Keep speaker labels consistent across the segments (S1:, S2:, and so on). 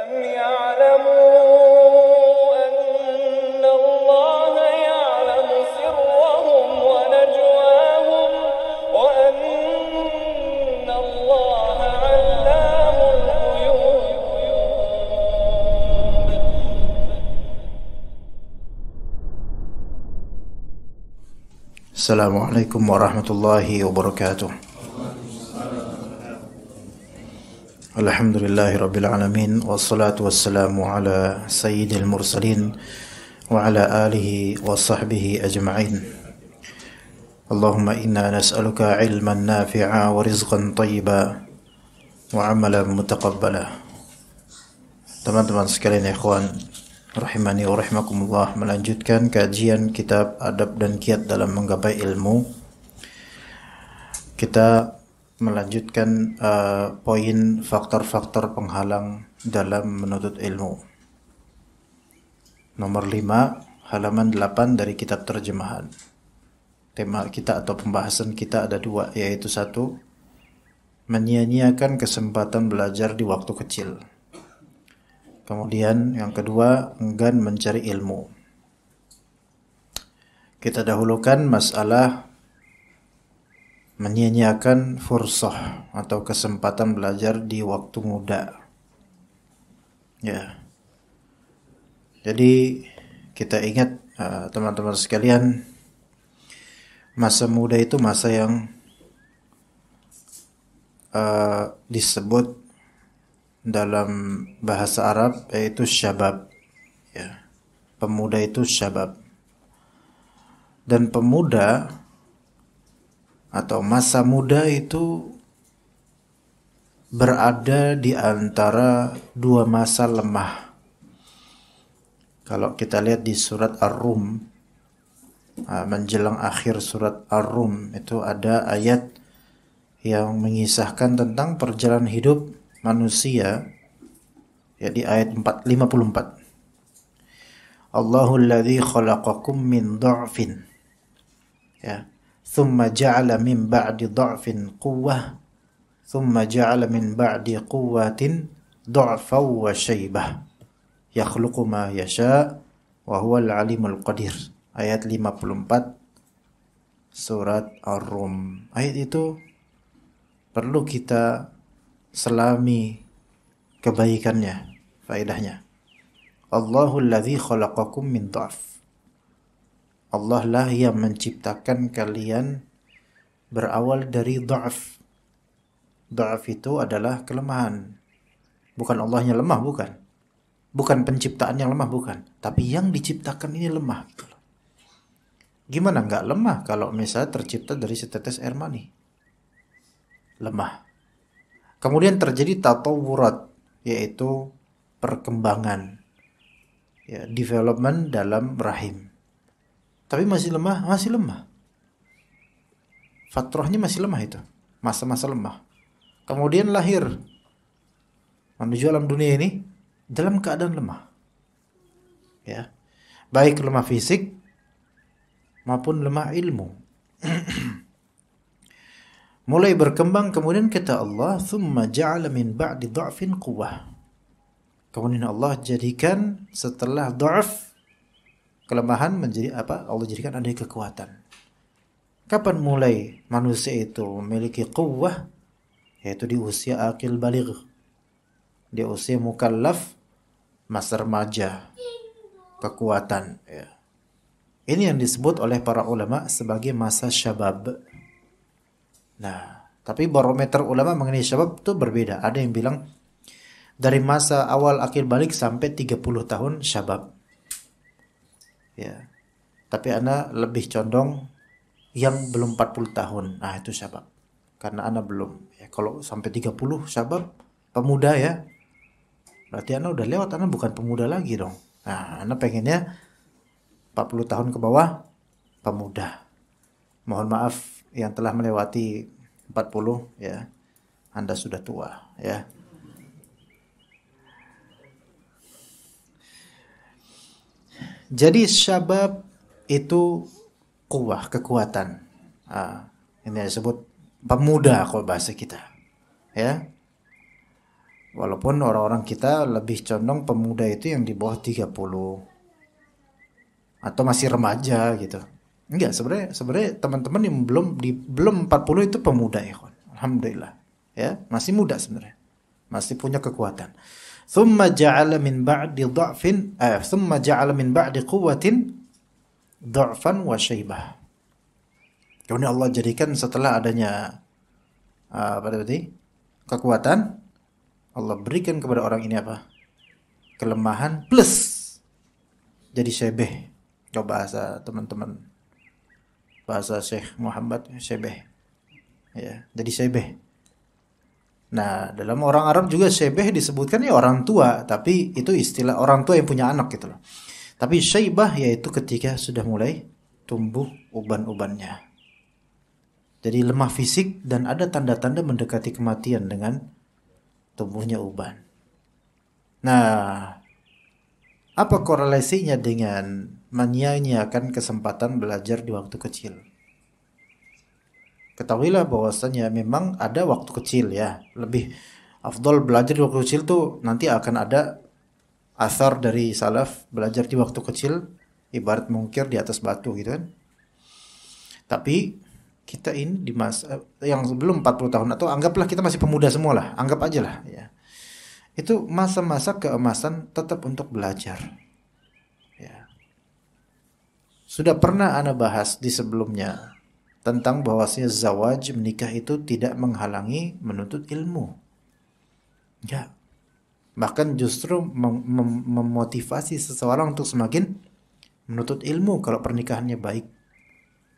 S1: ألم يعلموا أن الله يعلم سرهم ونجواهم وأن الله علام الغيوب.
S2: Assalamualaikum warahmatullahi wabarakatuh. Alhamdulillahi rabbil alamin, wassalatu wassalamu ala sayyidil mursalin wa ala alihi wa sahbihi ajma'in. Allahumma inna nas'aluka ilman nafi'a wa rizqan tayyiba wa amalan mutaqabbala. Teman-teman sekalian, ikhwan rahimani wa rahimakumullah, melanjutkan kajian kitab Adab dan Kiat dalam Menggapai Ilmu. Kita melanjutkan poin faktor-faktor penghalang dalam menuntut ilmu. Nomor 5, halaman 8 dari kitab terjemahan. Tema kita atau pembahasan kita ada dua, yaitu satu, menyia-nyiakan kesempatan belajar di waktu kecil. Kemudian yang kedua, enggan mencari ilmu. Kita dahulukan masalah menyia-nyiakan fursah atau kesempatan belajar di waktu muda. Ya. Jadi kita ingat teman-teman sekalian, masa muda itu masa yang disebut dalam bahasa Arab yaitu syabab. Ya. Pemuda itu syabab. Dan pemuda atau masa muda itu berada di antara dua masa lemah. Kalau kita lihat di surat Ar-Rum, menjelang akhir surat Ar-Rum, itu ada ayat yang mengisahkan tentang perjalanan hidup manusia, ya, di ayat 54. Allahul ladzi khalaqakum min dha'fin, ya, thumma ja'ala min ba'di dha'fin quwwah, thumma ja'ala min ba'di quwwatin dha'fan wa syaibah, yakhluqu ma yasha' wa huwal alimul qadir. Ayat 54 surat Ar-Rum. Ayat itu perlu kita selami kebaikannya, faedahnya. Allahul ladzi khalaqakum min dha'f. Allah lah yang menciptakan kalian berawal dari dha'f. Dha'f itu adalah kelemahan. Bukan Allahnya lemah, bukan. Bukan penciptaan yang lemah, bukan. Tapi yang diciptakan ini lemah. Gitu loh. Gimana nggak lemah kalau misalnya tercipta dari setetes air mani? Lemah. Kemudian terjadi tatawurat, yaitu perkembangan, ya, development dalam rahim. Tapi masih lemah, masih lemah. Faktornya masih lemah itu, masa-masa lemah. Kemudian lahir menuju alam dunia ini dalam keadaan lemah. Ya. Baik lemah fisik maupun lemah ilmu. Mulai berkembang, kemudian kata Allah, "Tsumma ja'ala min ba'di dha'fin quwwah." Kemudian Allah jadikan setelah dha'f, kelemahan, menjadi apa? Allah jadikan ada kekuatan. Kapan mulai manusia itu memiliki quwwah? Yaitu di usia akil baligh. Di usia mukallaf, masa remaja. Kekuatan, ya. Ini yang disebut oleh para ulama sebagai masa syabab. Nah, tapi barometer ulama mengenai syabab itu berbeda. Ada yang bilang dari masa awal akil balik sampai 30 tahun syabab. Ya. Tapi ana lebih condong yang belum 40 tahun. Nah, itu syabab. Karena ana belum. Ya, kalau sampai 30 syabab, pemuda, ya. Berarti ana udah lewat, ana bukan pemuda lagi dong. Nah, ana pengennya 40 tahun ke bawah, pemuda. Mohon maaf yang telah melewati 40, ya. Anda sudah tua, ya. Jadi syabab itu kuwah, kekuatan. Ini disebut pemuda kalau bahasa kita, ya. Walaupun orang-orang kita lebih condong pemuda itu yang di bawah 30 atau masih remaja gitu. Enggak, sebenarnya teman-teman yang belum 40 itu pemuda ya, kawan. Alhamdulillah. Ya, masih muda sebenarnya. Masih punya kekuatan. Thumma ja'ala min ba'di dha'fin thumma ja'ala min ba'di quwwatin dha'fan wa syaibah. Kemudian Allah jadikan setelah adanya apa tadi? Kekuatan, Allah berikan kepada orang ini apa? Kelemahan plus jadi syebeh. Coba bahasa teman-teman, bahasa Syekh Muhammad, syebeh. Ya, jadi syebeh. Nah, dalam orang Arab juga syebeh disebutkan ya orang tua, tapi itu istilah orang tua yang punya anak gitu loh. Tapi syaibah yaitu ketika sudah mulai tumbuh uban-ubannya. Jadi lemah fisik dan ada tanda-tanda mendekati kematian dengan tumbuhnya uban. Nah, apa korelasinya dengan menyia-nyiakan kesempatan belajar di waktu kecil? Ketahuilah bahwasanya memang ada waktu kecil ya. Lebih afdol belajar di waktu kecil tuh nanti akan ada asar dari salaf belajar di waktu kecil ibarat mungkir di atas batu gitu kan. Tapi kita ini di masa yang sebelum 40 tahun atau anggaplah kita masih pemuda semua lah, anggap aja lah ya. Itu masa-masa keemasan tetap untuk belajar. Ya. Sudah pernah ana bahas di sebelumnya tentang bahwasanya zawaj menikah itu tidak menghalangi menuntut ilmu. Ya. Bahkan justru memotivasi seseorang untuk semakin menuntut ilmu kalau pernikahannya baik.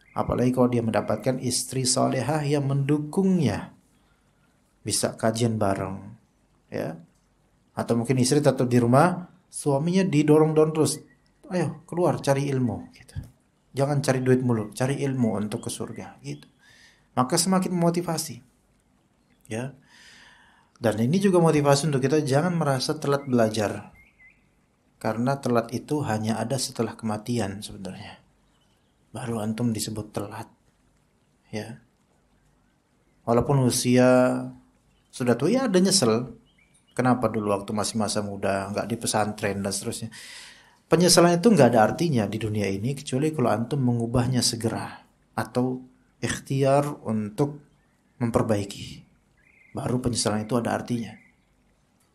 S2: Apalagi kalau dia mendapatkan istri salehah yang mendukungnya. Bisa kajian bareng, ya. Atau mungkin istri tetap di rumah, suaminya didorong-dorong terus, ayo keluar cari ilmu gitu. Jangan cari duit mulu, cari ilmu untuk ke surga gitu. Maka semakin memotivasi. Ya. Dan ini juga motivasi untuk kita jangan merasa telat belajar. Karena telat itu hanya ada setelah kematian sebenarnya. Baru antum disebut telat. Ya. Walaupun usia sudah tua ya ada nyesel. Kenapa dulu waktu masih masa muda nggak di pesantren dan seterusnya. Penyesalan itu nggak ada artinya di dunia ini kecuali kalau antum mengubahnya segera atau ikhtiar untuk memperbaiki. Baru penyesalan itu ada artinya.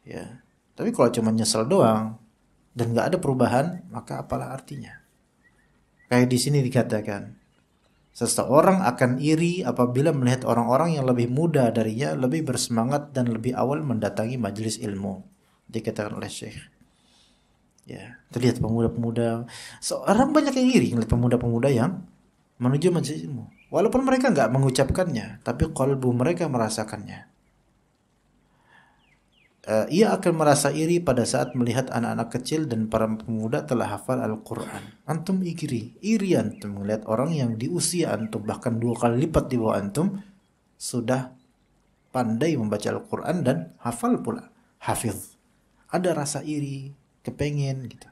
S2: Ya. Tapi kalau cuma nyesel doang dan nggak ada perubahan, maka apalah artinya? Kayak di sini dikatakan, seseorang akan iri apabila melihat orang-orang yang lebih muda darinya lebih bersemangat dan lebih awal mendatangi majelis ilmu. Dikatakan oleh Syekh. Ya, terlihat pemuda-pemuda. Seorang banyak yang iri melihat pemuda-pemuda yang menuju majelis ilmu. Walaupun mereka nggak mengucapkannya, tapi kalbu mereka merasakannya. Ia akan merasa iri pada saat melihat anak-anak kecil dan para pemuda telah hafal Al-Quran. Antum iri antum melihat orang yang di usia antum bahkan 2 kali lipat di bawah antum sudah pandai membaca Al-Quran dan hafal pula, hafiz. Ada rasa iri, kepengen gitu.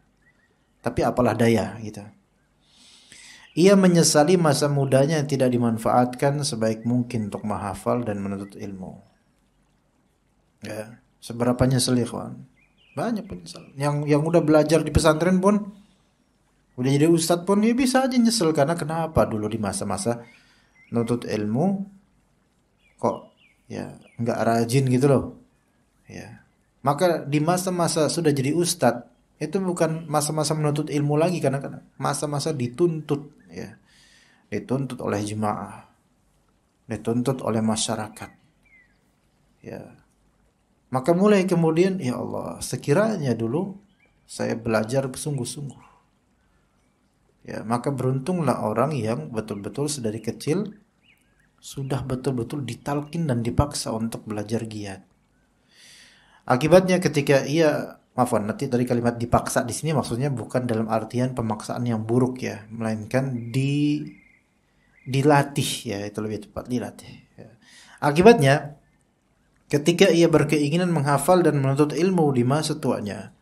S2: Tapi apalah daya gitu. Ia menyesali masa mudanya yang tidak dimanfaatkan sebaik mungkin untuk menghafal dan menuntut ilmu. Ya. Seberapa nyesel ya kawan? Banyak penyesal. Yang udah belajar di pesantren pun, udah jadi ustadz pun, ya bisa aja nyesel karena kenapa dulu di masa-masa nuntut ilmu kok ya nggak rajin gitu loh. Ya. Maka di masa-masa sudah jadi ustadz itu bukan masa-masa menuntut ilmu lagi karena masa-masa dituntut ya. Dituntut oleh jemaah. Dituntut oleh masyarakat. Ya. Maka mulai kemudian, ya Allah, sekiranya dulu saya belajar sungguh-sungguh. Ya, maka beruntunglah orang yang betul-betul sedari kecil sudah betul-betul ditalkin dan dipaksa untuk belajar giat. Akibatnya ketika nanti dari kalimat dipaksa di sini maksudnya bukan dalam artian pemaksaan yang buruk ya, melainkan dilatih ya, itu lebih tepat dilatih. Ya. Akibatnya ketika ia berkeinginan menghafal dan menuntut ilmu di masa tuanya,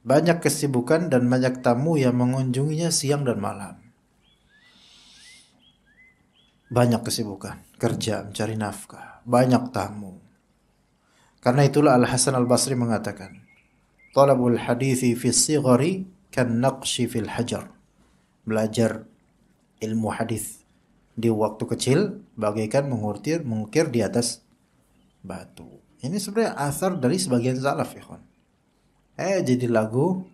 S2: banyak kesibukan dan banyak tamu yang mengunjunginya siang dan malam. Banyak kesibukan, kerja, mencari nafkah, banyak tamu. Karena itulah Al-Hasan Al-Basri mengatakan, talabul hadithi fi sighari kan naqshi fil hajar. Belajar ilmu hadis di waktu kecil bagaikan mengukir di atas batu. Ini sebenarnya asar dari sebagian salaf, ya kawan. Jadi lagu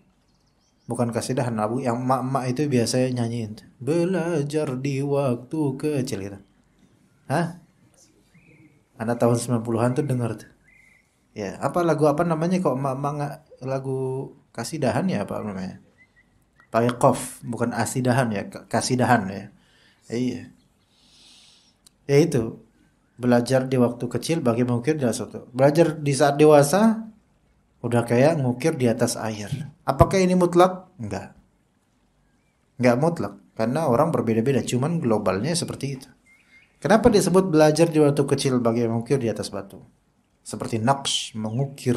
S2: bukan kasidahan, Abu yang emak-emak itu biasanya nyanyiin. Belajar di waktu kecil gitu. Hah? Anak tahun 90-an tuh dengar tuh. Ya, apa lagu apa namanya kok emak-emak lagu kasidahan ya apa namanya? Pakai qaf, bukan asidahan ya, kasidahan ya. Iya. Ya itu. Belajar di waktu kecil bagi mengukir di atas batu. Belajar di saat dewasa udah kayak ngukir di atas air. Apakah ini mutlak? Enggak. Enggak mutlak. Karena orang berbeda-beda. Cuman globalnya seperti itu. Kenapa disebut belajar di waktu kecil bagi mengukir di atas batu? Seperti naqsh, mengukir.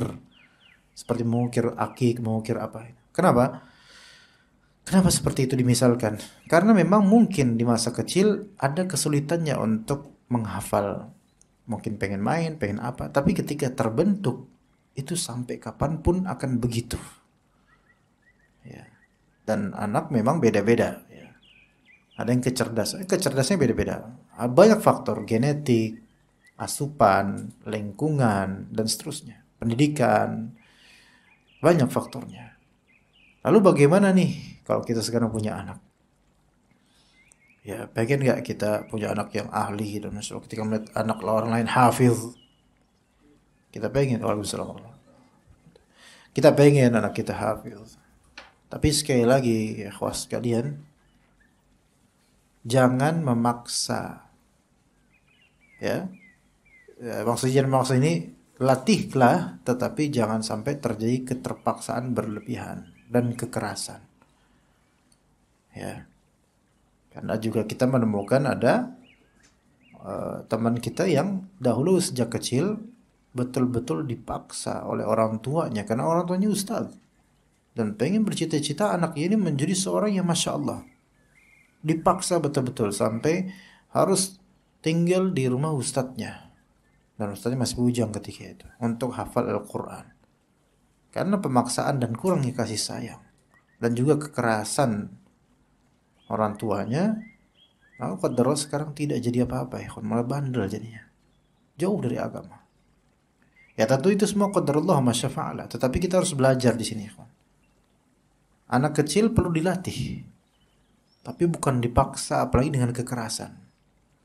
S2: Seperti mengukir akik, mengukir apa. Kenapa? Kenapa seperti itu dimisalkan? Karena memang mungkin di masa kecil ada kesulitannya untuk menghafal. Mungkin pengen main, pengen apa. Tapi ketika terbentuk, itu sampai kapanpun akan begitu. Ya. Dan anak memang beda-beda. Ya. Ada yang kecerdasnya beda-beda. Banyak faktor, genetik, asupan, lingkungan, dan seterusnya. Pendidikan, banyak faktornya. Lalu bagaimana nih kalau kita sekarang punya anak? Ya, pengen nggak kita punya anak yang ahli dan sebagainya. Ketika melihat anak orang lain hafiz, kita pengen. Kita pengen anak kita hafiz. Tapi sekali lagi, ya khwas kalian, jangan memaksa. Ya, maksudnya ini latihlah, tetapi jangan sampai terjadi keterpaksaan berlebihan dan kekerasan. Ya, karena juga kita menemukan ada teman kita yang dahulu sejak kecil betul-betul dipaksa oleh orang tuanya karena orang tuanya ustaz dan pengen bercita-cita anaknya ini menjadi seorang yang masya Allah, dipaksa betul-betul sampai harus tinggal di rumah ustadznya, dan ustadznya masih bujang ketika itu untuk hafal Al-Quran karena pemaksaan dan kurangnya kasih sayang dan juga kekerasan orang tuanya. Lalu qadarullah sekarang tidak jadi apa-apa ya, malah bandel jadinya, jauh dari agama. Ya tentu itu semua qadarullah masya fa'ala, tetapi kita harus belajar di sini. Anak kecil perlu dilatih, tapi bukan dipaksa, apalagi dengan kekerasan.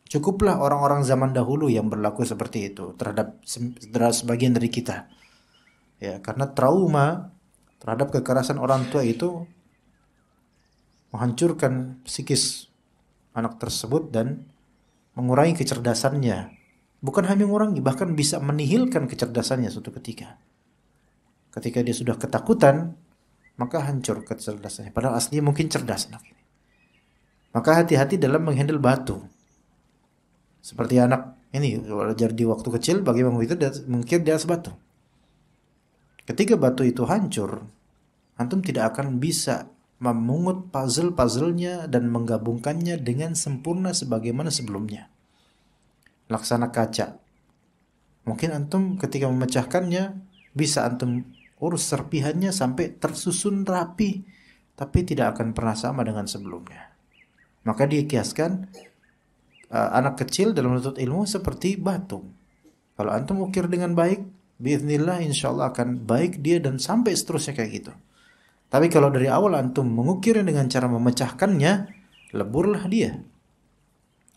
S2: Cukuplah orang-orang zaman dahulu yang berlaku seperti itu terhadap sebagian dari kita. Ya, karena trauma terhadap kekerasan orang tua itu menghancurkan psikis anak tersebut dan mengurangi kecerdasannya. Bukan hanya mengurangi, bahkan bisa menihilkan kecerdasannya suatu ketika. Ketika dia sudah ketakutan, maka hancur kecerdasannya. Padahal aslinya mungkin cerdas anak ini. Maka hati-hati dalam menghandle batu. Seperti anak ini belajar di waktu kecil bagaimana itu mungkin di atas batu. Ketika batu itu hancur, antum tidak akan bisa memungut puzzle-puzzlenya dan menggabungkannya dengan sempurna sebagaimana sebelumnya. Laksana kaca. Mungkin antum ketika memecahkannya bisa antum urus serpihannya sampai tersusun rapi, tapi tidak akan pernah sama dengan sebelumnya. Maka dikiaskan anak kecil dalam menuntut ilmu seperti batu. Kalau antum ukir dengan baik, biiznillah insyaallah akan baik dia dan sampai seterusnya kayak gitu. Tapi kalau dari awal antum mengukirnya dengan cara memecahkannya, leburlah dia.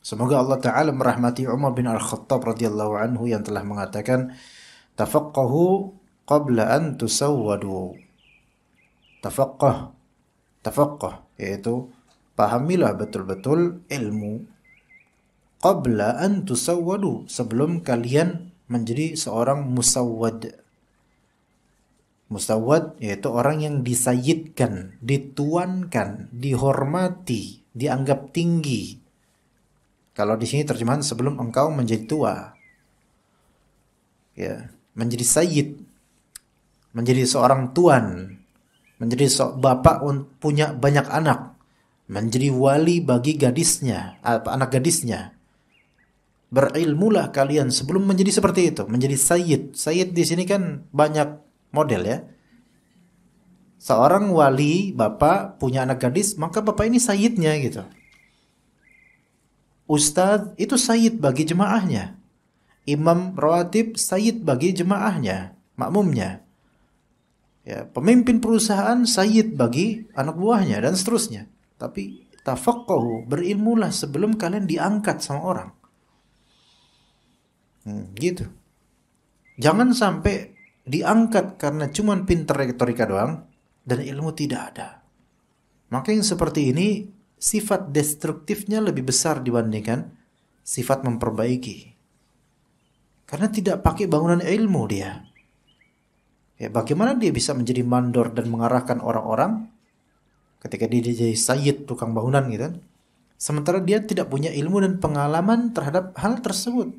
S2: Semoga Allah Ta'ala merahmati Umar bin Al-Khattab radhiyallahu anhu yang telah mengatakan, tafaqqahu qabla an tusawwadu. Tafaqqah, yaitu pahamilah betul-betul ilmu. Qabla an tusawwadu, sebelum kalian menjadi seorang musawwad. Musawwad yaitu orang yang disayyidkan, dituankan, dihormati, dianggap tinggi. Kalau di sini terjemahan sebelum engkau menjadi tua. Ya, menjadi sayyid, menjadi seorang tuan, menjadi bapak punya banyak anak, menjadi wali bagi gadisnya, anak gadisnya. berilmulah kalian sebelum menjadi seperti itu, menjadi sayyid. Sayyid di sini kan banyak model ya. Seorang wali, bapak punya anak gadis, maka bapak ini sayyidnya gitu. Ustadz itu sayyid bagi jemaahnya. Imam rawatib sayyid bagi jemaahnya, makmumnya. Ya, pemimpin perusahaan sayyid bagi anak buahnya dan seterusnya. Tapi tafaqahu, berilmulah sebelum kalian diangkat sama orang. Gitu. Jangan sampai diangkat karena cuman pinter retorika doang dan ilmu tidak ada. Maka yang seperti ini sifat destruktifnya lebih besar dibandingkan sifat memperbaiki. Karena tidak pakai bangunan ilmu dia. Ya, bagaimana dia bisa menjadi mandor dan mengarahkan orang-orang ketika dia jadi sayyid tukang bangunan gitu kan? Sementara dia tidak punya ilmu dan pengalaman terhadap hal tersebut.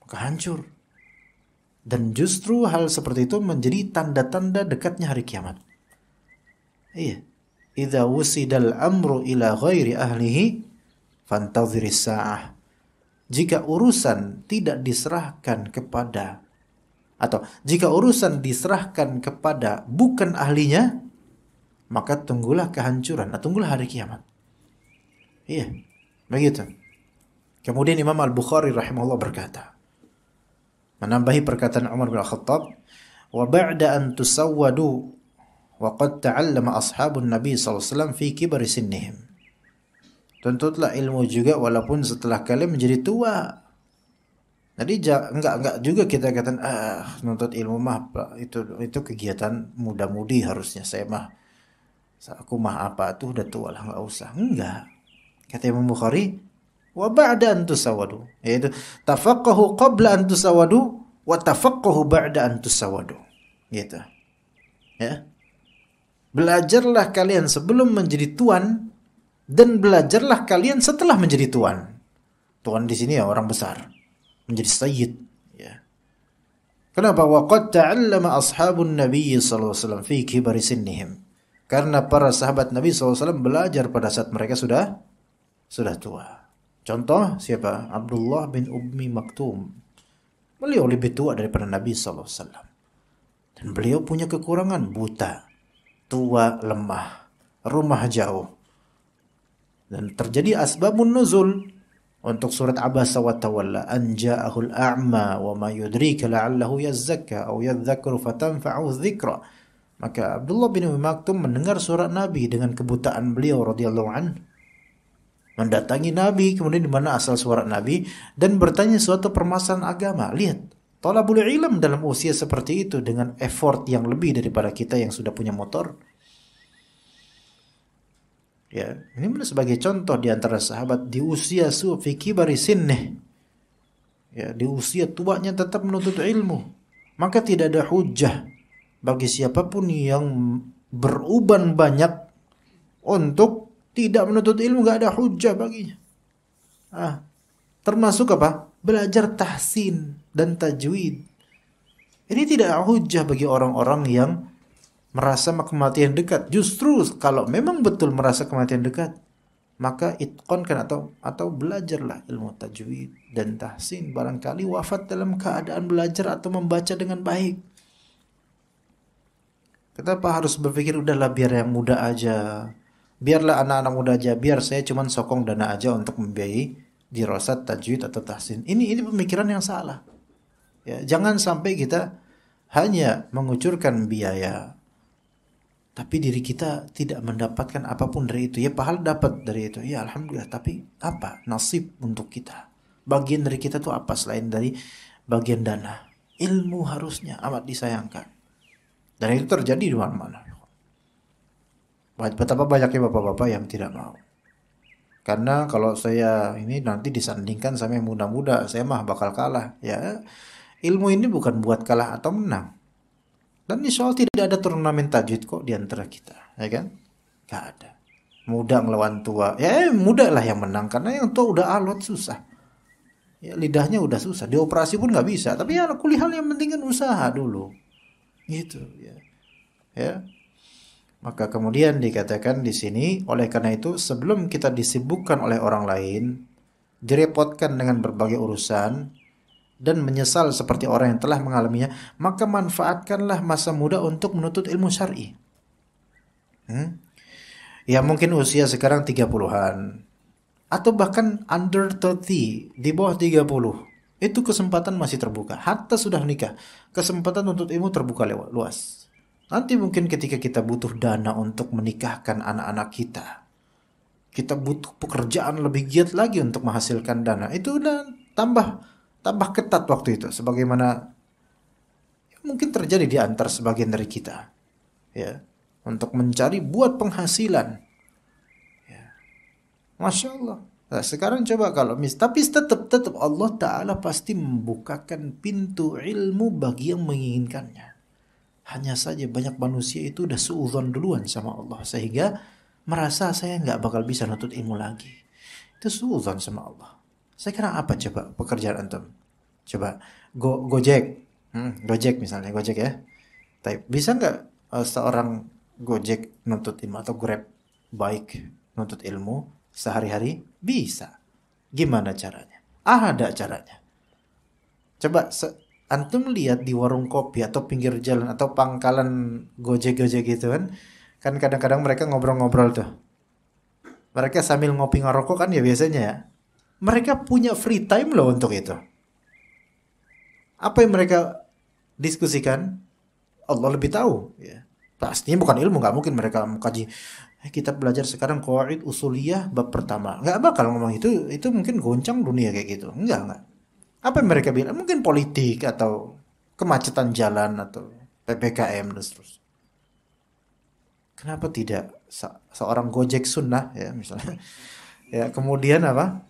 S2: Maka hancur. Dan justru hal seperti itu menjadi tanda-tanda dekatnya hari kiamat. Iya. Idza wusidal amru ila ghairi ahlihi fantadhiris sa'ah. Jika urusan tidak diserahkan kepada atau jika urusan diserahkan kepada bukan ahlinya, maka tunggulah kehancuran, atau tunggulah hari kiamat. Iya, begitu. Kemudian Imam Al-Bukhari rahimahullah berkata, menambahi perkataan Umar bin Khattab, wa ba'da an tusawwadu wa qad ta'allama ashabun Nabi sallallahu alaihi wasallam fi kibari sinnihim. Tuntutlah ilmu juga walaupun setelah kalian menjadi tua. Jadi enggak juga kita katakan nuntut ilmu mah itu kegiatan muda-mudi harusnya aku mah apa tuh udah tua lah enggak usah. Enggak. Kata Imam Bukhari, wa ba'da an tusawwadu, yaitu tafaqahu qabla an tusawwadu wa tafaqahu ba'da an tusawwadu. Gitu. Ya. Belajarlah kalian sebelum menjadi tuan dan belajarlah kalian setelah menjadi tuan. Tuan di sini ya orang besar, menjadi sayyid. Ya. Kenapa? Waqad ta'allama ashabun Nabi sallallahu alaihi wasallam fi kibari sinnihim. Karena para sahabat Nabi sallallahu alaihi wasallam belajar pada saat mereka sudah tua. Contoh siapa? Abdullah bin Ummi Maktum. Beliau lebih tua daripada Nabi sallallahu alaihi wasallam. Dan beliau punya kekurangan, buta, tua, lemah, rumah jauh. Dan terjadi asbabun nuzul untuk surat Abasa wa Tawalla, an ja'ahul a'ma wa ma yudrika la'allahu yazzakka aw yadhakkaru fatanfa'u dzikra. Maka Abdullah bin Ummi Maktum mendengar surat Nabi dengan kebutaan beliau radhiyallahu an, mendatangi Nabi, kemudian di mana asal surat Nabi, dan bertanya suatu permasalahan agama. Lihat, talabul ilm dalam usia seperti itu dengan effort yang lebih daripada kita yang sudah punya motor. Ya, ini sebagai contoh di antara sahabat di usia fi kibari sinnih. Ya, di usia tuanya tetap menuntut ilmu. Maka tidak ada hujah bagi siapapun yang beruban banyak untuk tidak menuntut ilmu, enggak ada hujah baginya. Termasuk apa? Belajar tahsin dan tajwid. Ini tidak hujah bagi orang-orang yang merasa kematian dekat. Justru kalau memang betul merasa kematian dekat, maka itqankan atau belajarlah ilmu tajwid dan tahsin. Barangkali wafat dalam keadaan belajar atau membaca dengan baik. Kenapa harus berpikir udahlah biar yang muda aja, biarlah anak-anak muda aja, biar saya cuman sokong dana aja untuk membiayai dirasat tajwid atau tahsin. Ini pemikiran yang salah. Ya, jangan sampai kita hanya mengucurkan biaya, tapi diri kita tidak mendapatkan apapun dari itu. Ya pahala dapat dari itu, ya alhamdulillah. Tapi apa nasib untuk kita? Bagian dari kita tuh apa selain dari bagian dana? Ilmu harusnya amat disayangkan. Dan itu terjadi di mana-mana. Betapa banyaknya bapak-bapak yang tidak mau. Karena kalau saya ini nanti disandingkan sama yang muda-muda, saya mah bakal kalah. Ya, ilmu ini bukan buat kalah atau menang. Dan insya Allah tidak ada turnamen tajwid kok di antara kita, ya kan? Gak ada. Muda ngelawan tua, ya muda lah yang menang karena yang tua udah alot susah. Ya lidahnya udah susah, dioperasi pun nggak bisa. Tapi ya kuliah yang penting kan usaha dulu, gitu ya. Ya. Maka kemudian dikatakan di sini, oleh karena itu sebelum kita disibukkan oleh orang lain, direpotkan dengan berbagai urusan, dan menyesal seperti orang yang telah mengalaminya, maka manfaatkanlah masa muda untuk menuntut ilmu syar'i. Ya mungkin usia sekarang 30-an atau bahkan under 30, di bawah 30. Itu kesempatan masih terbuka. Hatta sudah nikah, kesempatan untuk ilmu terbuka luas. Nanti mungkin ketika kita butuh dana untuk menikahkan anak-anak kita, kita butuh pekerjaan lebih giat lagi untuk menghasilkan dana. Itu udah tambah ketat waktu itu, sebagaimana mungkin terjadi di antar sebagian dari kita, ya, untuk mencari buat penghasilan, ya. Masya Allah. Nah, sekarang coba kalau tapi tetap Allah Ta'ala pasti membukakan pintu ilmu bagi yang menginginkannya. Hanya saja banyak manusia itu udah suudzon duluan sama Allah, sehingga merasa saya nggak bakal bisa nuntut ilmu lagi. Itu suudzon sama Allah. Sekarang apa coba pekerjaan antum? Coba Gojek, Gojek misalnya, Gojek ya. Tapi bisa nggak seorang Gojek nuntut ilmu, atau Grab baik nuntut ilmu sehari-hari? Bisa. Gimana caranya? Ada caranya. Coba antum lihat di warung kopi atau pinggir jalan atau pangkalan Gojek-Gojek gitu kan. Kan kadang-kadang mereka ngobrol-ngobrol tuh. Mereka sambil ngopi ngerokok kan ya biasanya ya. Mereka punya free time loh untuk itu. Apa yang mereka diskusikan? Allah lebih tahu. Ya. Pastinya bukan ilmu, nggak mungkin mereka mengkaji. Kita belajar sekarang qawaid usuliyah bab pertama. Nggak bakal ngomong itu mungkin goncang dunia kayak gitu. Enggak. Apa yang mereka bilang? Mungkin politik atau kemacetan jalan atau PPKM dan seterusnya. Kenapa tidak seorang Gojek sunnah ya misalnya? Ya kemudian apa?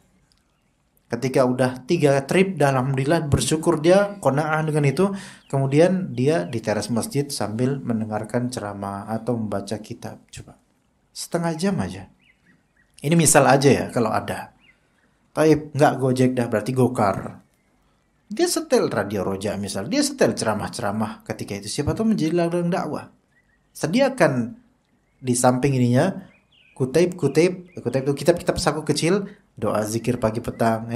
S2: Ketika udah 3 trip, alhamdulillah bersyukur dia qanaah dengan itu, kemudian dia di teras masjid sambil mendengarkan ceramah atau membaca kitab. Coba setengah jam aja. Ini misal aja ya kalau ada. Tapi nggak Gojek dah, berarti Gokar. Dia setel radio Roja misal, dia setel ceramah-ceramah ketika itu. Siapa tahu menjadi ladang dakwah. Sediakan di samping ininya kutip itu kitab-kitab saku kecil, doa zikir pagi petang,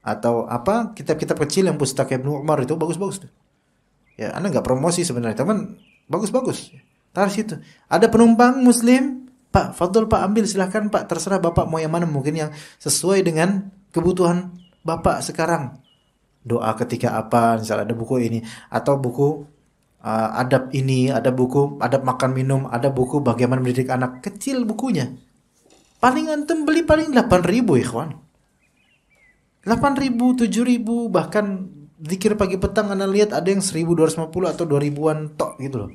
S2: atau apa kitab-kitab kecil yang pustaka Ibnu Umar itu bagus-bagus tuh. Ya, Anda nggak promosi sebenarnya, teman, bagus-bagus. Taruh situ. Ada penumpang Muslim, Pak, fadhol Pak, ambil silahkan Pak, terserah Bapak mau yang mana, mungkin yang sesuai dengan kebutuhan Bapak sekarang. Doa ketika apa, misalnya ada buku ini, atau buku adab ini, ada buku adab makan minum, ada buku bagaimana mendidik anak, kecil bukunya. Paling antum beli paling 8.000 ikhwan. 8.000, 7.000, bahkan zikir pagi petang Anda lihat ada yang 1.250 atau 2.000-an tok gitu loh.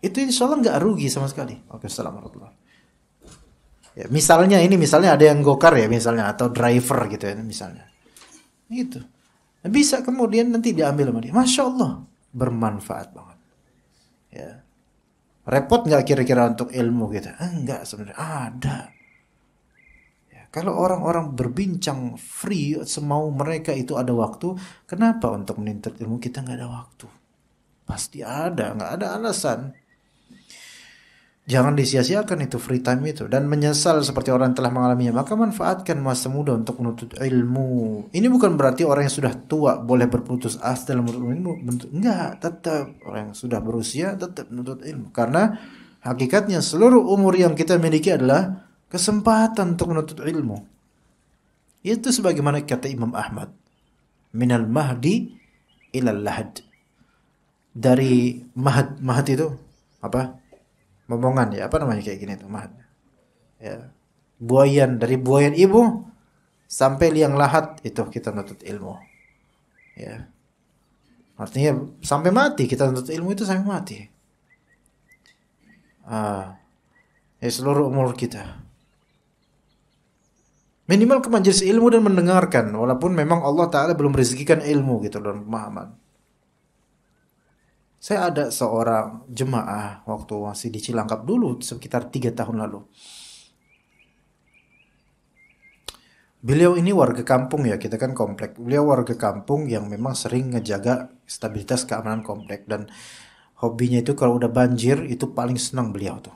S2: Itu insyaallah nggak rugi sama sekali. Oke, assalamualaikum. Ya, misalnya ada yang gokar ya misalnya, atau driver gitu ya misalnya. Gitu. Bisa kemudian nanti diambil sama dia. Masya Allah, bermanfaat banget. Ya. Repot nggak kira-kira untuk ilmu gitu? Enggak sebenarnya, ada. Ya, kalau orang-orang berbincang free semau mereka itu ada waktu, kenapa untuk menuntut ilmu kita nggak ada waktu? Pasti ada, nggak ada alasan. Jangan disia-siakan itu free time itu, dan menyesal seperti orang yang telah mengalaminya. Maka manfaatkan masa muda untuk menuntut ilmu. Ini bukan berarti orang yang sudah tua boleh berputus asa dalam menuntut ilmu. Enggak, tetap orang yang sudah berusia tetap menuntut ilmu. Karena hakikatnya seluruh umur yang kita miliki adalah kesempatan untuk menuntut ilmu. Itu sebagaimana kata Imam Ahmad, minal mahdi ilal lahad. Dari mahad itu apa? Momongan ya, apa namanya kayak gini tuh, mahad. Ya. Buayan, dari buayan ibu sampai liang lahat itu kita menuntut ilmu. Ya. Artinya sampai mati kita menuntut ilmu itu sampai mati. Ya seluruh umur kita. Minimal ke majelis ilmu dan mendengarkan, walaupun memang Allah Ta'ala belum rezekikan ilmu gitu dalam pemahaman. Saya ada seorang jemaah waktu masih di Cilangkap dulu, sekitar 3 tahun lalu. Beliau ini warga kampung ya, kita kan komplek. Beliau warga kampung yang memang sering ngejaga stabilitas keamanan komplek. Dan hobinya itu kalau udah banjir, itu paling senang beliau tuh.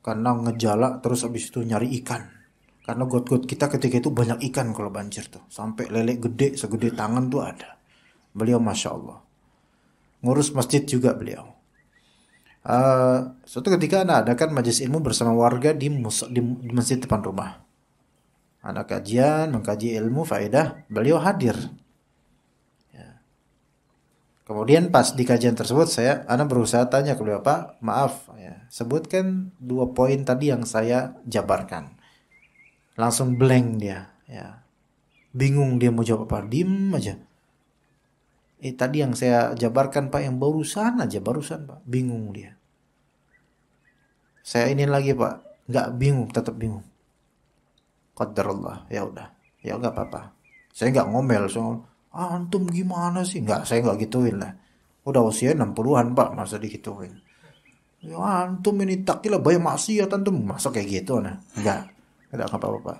S2: Karena ngejala terus habis itu nyari ikan. Karena got-got kita ketika itu banyak ikan kalau banjir tuh. Sampai lele gede segede tangan tuh ada. Beliau Masya Allah. Ngurus masjid juga beliau. Suatu ketika anak adakan majelis ilmu bersama warga di masjid depan rumah. Anak kajian, mengkaji ilmu, faedah, beliau hadir. Ya. Kemudian pas di kajian tersebut anak berusaha tanya ke beliau, Pak, maaf, ya, sebutkan 2 poin tadi yang saya jabarkan. Langsung blank dia, ya. Bingung dia mau jawab apa, diem aja. Tadi yang saya jabarkan Pak, yang barusan Pak, bingung dia. Saya ini lagi Pak, nggak bingung, tetap bingung. Qadarullah, ya udah, ya nggak apa-apa. Saya nggak ngomel soal antum gimana sih, nggak, saya nggak gituin lah. Udah usia 60-an Pak, masa digituin. Ya antum ini takilah banyak maksiat antum, masa kayak gitu nah, nggak apa-apa Pak.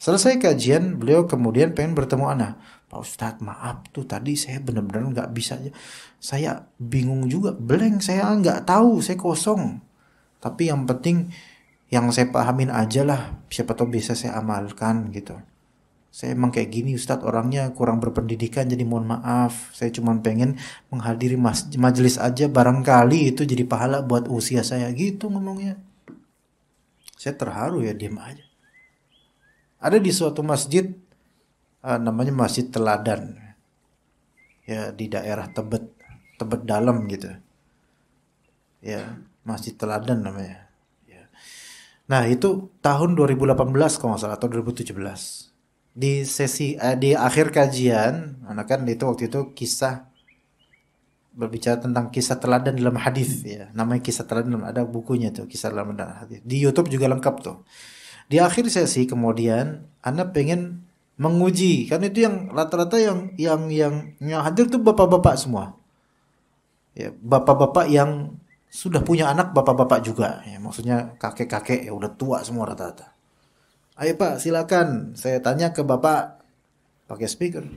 S2: Selesai kajian, beliau kemudian pengen bertemu anak. Pak Ustadz, maaf tuh tadi saya benar-benar nggak bisa aja. Saya bingung juga, blank, saya nggak tahu, saya kosong. Tapi yang penting yang saya pahamin aja lah, siapa tahu bisa saya amalkan gitu. Saya emang kayak gini Ustadz, orangnya kurang berpendidikan, jadi mohon maaf. Saya cuma pengen menghadiri majelis aja, barangkali itu jadi pahala buat usia saya gitu ngomongnya. Saya terharu ya, diam aja. Ada di suatu masjid, namanya Masjid Teladan, ya di daerah Tebet dalam gitu, ya Masjid Teladan namanya. Ya. Nah itu tahun 2018 kalau nggak salah atau 2017 di sesi di akhir kajian, anak kan itu waktu itu kisah berbicara tentang kisah teladan dalam hadis, ya namanya kisah teladan, ada bukunya tuh kisah teladan dalam hadis, di YouTube juga lengkap tuh. Di akhir sesi kemudian anak pengen menguji, karena itu yang rata-rata yang hadir tuh bapak-bapak semua, ya bapak-bapak yang sudah punya anak, bapak-bapak juga, ya maksudnya kakek-kakek ya udah tua semua rata-rata. Ayo Pak silakan, saya tanya ke bapak pakai speaker.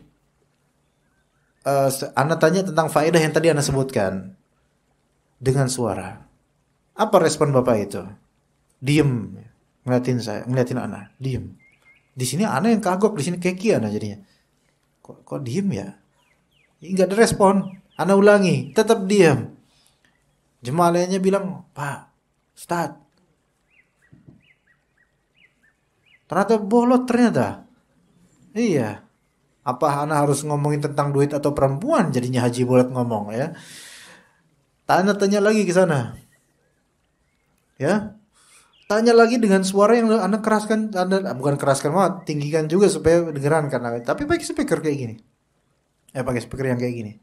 S2: Anak tanya tentang faedah yang tadi anak sebutkan dengan suara. Apa respon bapak itu? Diem. Ngeliatin anak, diem. Di sini anak yang kagok, di sini keki anak jadinya. Kok diem ya? Enggak ada respon. Anak ulangi, tetap diem. Jemaah lainnya bilang, Pak, Ustadz, ternyata bolot ternyata. Iya. Apa anak harus ngomongin tentang duit atau perempuan jadinya Haji Bolot ngomong ya? Tanya lagi ke sana. Ya. Tanya lagi dengan suara yang anak keraskan, bukan keraskan banget, tinggikan juga supaya dengeran karena. Tapi pakai speaker kayak gini. Pakai speaker yang kayak gini.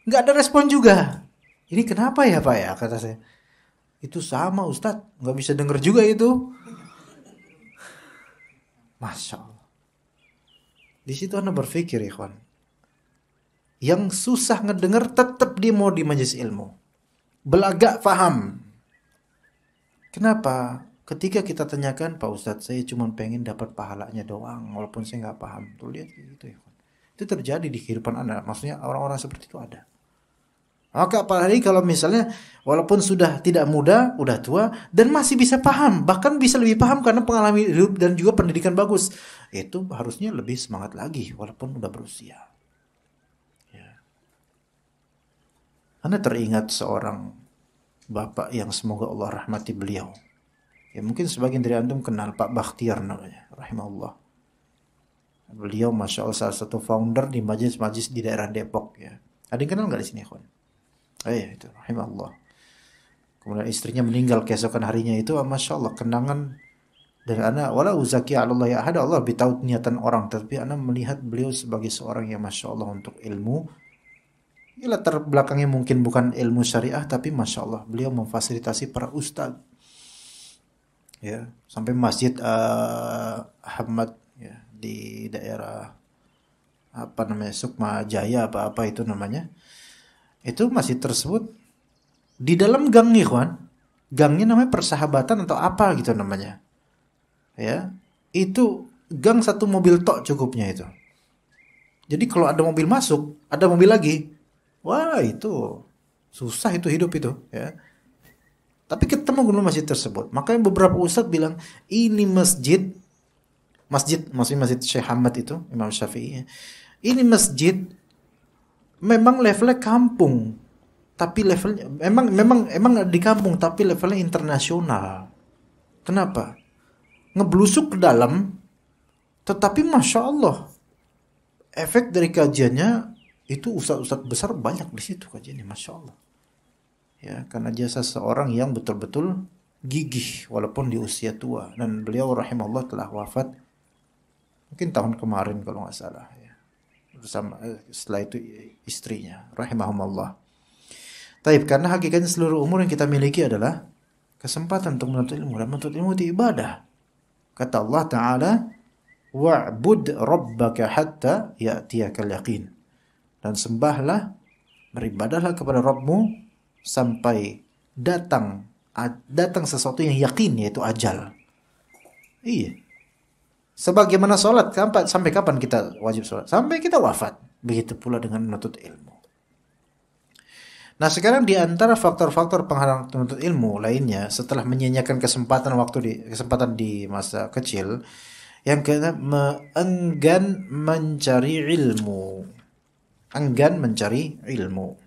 S2: Nggak ada respon juga. Ini kenapa ya Pak ya, kata saya. Itu sama Ustadz, nggak bisa denger juga itu. Masya Allah. Di situ anak berpikir ikhwan. Yang susah ngedenger tetap dia mau di majelis ilmu. Belagak paham. Kenapa? Ketika kita tanyakan, Pak Ustadz, saya cuma pengen dapat pahalanya doang, walaupun saya nggak paham. Tuh lihat gitu ya. Itu terjadi di kehidupan anak. Maksudnya orang-orang seperti itu ada. Maka apalagi kalau misalnya walaupun sudah tidak muda, udah tua, dan masih bisa paham, bahkan bisa lebih paham karena pengalaman hidup dan juga pendidikan bagus. Itu harusnya lebih semangat lagi walaupun udah berusia. Ya. Anda teringat seorang bapak yang semoga Allah rahmati beliau. Ya mungkin sebagian dari antum kenal Pak Bakhtiar namanya, rahimahullah. Beliau Masya Allah salah satu founder di majelis-majelis di daerah Depok ya. Ada yang kenal nggak di sini, kawan? Iya itu, rahimahullah. Kemudian istrinya meninggal keesokan harinya itu, Masya Allah kenangan dari anak. Wala uzaki Allah ya ahad, Allah tahu niatan orang, tapi anak melihat beliau sebagai seorang yang Masya Allah untuk ilmu. Ya latar belakangnya mungkin bukan ilmu syariah, tapi Masya Allah beliau memfasilitasi para ustadz. Ya, sampai masjid Ahmad ya, di daerah apa namanya Sukma Jaya apa itu namanya. Itu masjid tersebut di dalam gang nih kawan. Gangnya namanya Persahabatan atau apa gitu namanya. Ya, itu gang satu mobil tok cukupnya itu. Jadi kalau ada mobil masuk, ada mobil lagi. Wah, itu susah itu hidup itu, ya. Tapi ketemu dulu masjid tersebut. Makanya beberapa ustadz bilang, ini masjid masjid, maksudnya Masjid Syekh Hamad itu, Imam Syafi'i. Ini masjid memang levelnya kampung, tapi levelnya emang di kampung tapi levelnya internasional. Kenapa? Ngeblusuk ke dalam, tetapi masya Allah efek dari kajiannya itu ustadz-ustadz besar banyak di situ kajiannya, masya Allah. Ya, karena jasa seorang yang betul-betul gigih walaupun di usia tua, dan beliau rahimahullah telah wafat mungkin tahun kemarin kalau nggak salah ya. Bersama setelah itu istrinya rahimahumullah. Taib, karena hakikatnya seluruh umur yang kita miliki adalah kesempatan untuk menuntut ilmu, dan menuntut ilmu itu ibadah. Kata Allah Ta'ala, wa'bud rabbaka hatta ya'tiyakal yaqin. Dan sembahlah, beribadahlah kepada Rabbmu sampai datang sesuatu yang yakin, yaitu ajal. Iya. Sebagaimana sholat, sampai kapan kita wajib sholat? Sampai kita wafat. Begitu pula dengan menuntut ilmu. Nah, sekarang di antara faktor-faktor penghalang menuntut ilmu lainnya, setelah menyanyiakan kesempatan di masa kecil, yang keenam, enggan mencari ilmu. Enggan mencari ilmu.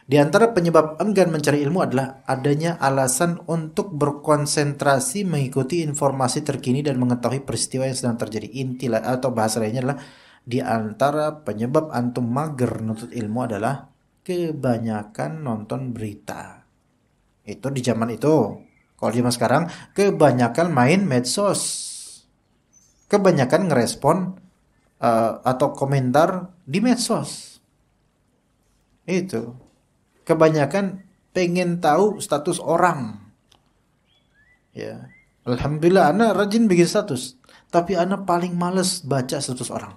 S2: Di antara penyebab enggan mencari ilmu adalah adanya alasan untuk berkonsentrasi mengikuti informasi terkini dan mengetahui peristiwa yang sedang terjadi. Inti atau bahasa lainnya adalah, di antara penyebab antum mager menuntut ilmu adalah kebanyakan nonton berita. Itu di zaman itu. Kalau di zaman sekarang, kebanyakan main medsos. Kebanyakan ngerespon atau komentar di medsos. Itu. Kebanyakan pengen tahu status orang. Ya. Alhamdulillah anak rajin bikin status, tapi anak paling males baca status orang.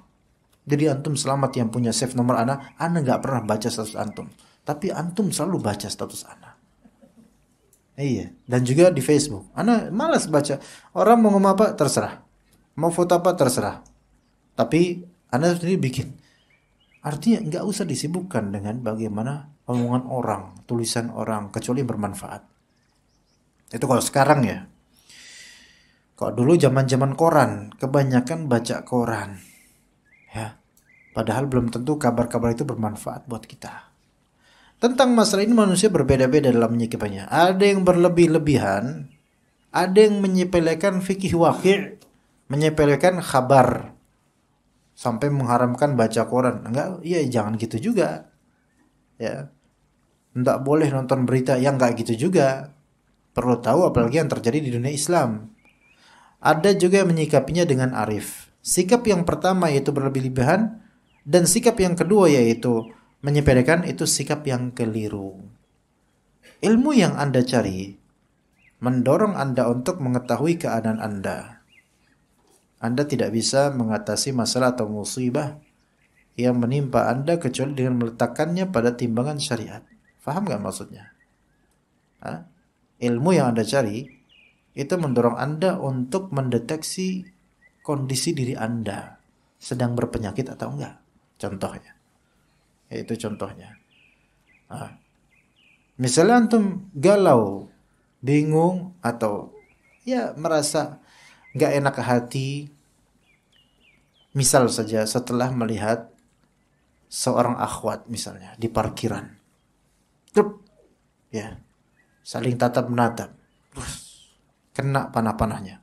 S2: Jadi antum selamat yang punya save nomor anak nggak pernah baca status antum, tapi antum selalu baca status anak. Iya, dan juga di Facebook. Anak malas baca. Orang mau ngomong apa terserah. Mau foto apa terserah. Tapi anak sendiri bikin. Artinya nggak usah disibukkan dengan bagaimana omongan orang, tulisan orang, kecuali bermanfaat. Itu kalau sekarang ya. Kalau dulu zaman-zaman koran, kebanyakan baca koran. Ya. Padahal belum tentu kabar-kabar itu bermanfaat buat kita. Tentang masalah ini manusia berbeda-beda dalam menyikapinya. Ada yang berlebih-lebihan, ada yang menyepelekan fikih waqi', menyepelekan kabar sampai mengharamkan baca koran. Enggak, ya jangan gitu juga. Ya. Enggak boleh nonton berita yang enggak gitu juga. Perlu tahu apalagi yang terjadi di dunia Islam. Ada juga yang menyikapinya dengan arif. Sikap yang pertama yaitu berlebih-lebihan, dan sikap yang kedua yaitu menyepelekan, itu sikap yang keliru. Ilmu yang Anda cari mendorong Anda untuk mengetahui keadaan Anda. Anda tidak bisa mengatasi masalah atau musibah yang menimpa Anda kecuali dengan meletakkannya pada timbangan syariat. Faham gak maksudnya? Ilmu yang Anda cari itu mendorong Anda untuk mendeteksi kondisi diri Anda sedang berpenyakit atau enggak. Contohnya. Itu contohnya. Misalnya antum galau, bingung, atau ya merasa enggak enak hati. Misal saja setelah melihat seorang akhwat misalnya di parkiran. Ya, saling tatap menatap, kena panah-panahnya.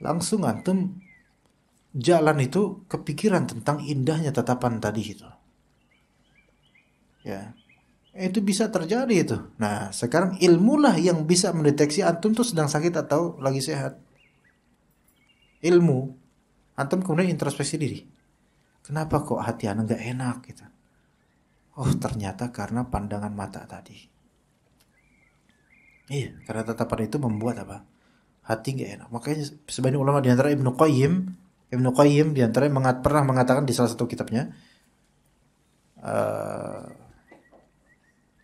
S2: Langsung antum jalan itu kepikiran tentang indahnya tatapan tadi itu. Ya, itu bisa terjadi itu. Nah, sekarang ilmulah yang bisa mendeteksi antum tuh sedang sakit atau lagi sehat. Ilmu, antum kemudian introspeksi diri. Kenapa kok hati anak gak enak gitu? Oh, ternyata karena pandangan mata tadi. Iya, karena tatapan itu membuat apa? Hati gak enak. Makanya sebagian ulama di antara Ibnu Qayyim di antara pernah mengatakan di salah satu kitabnya,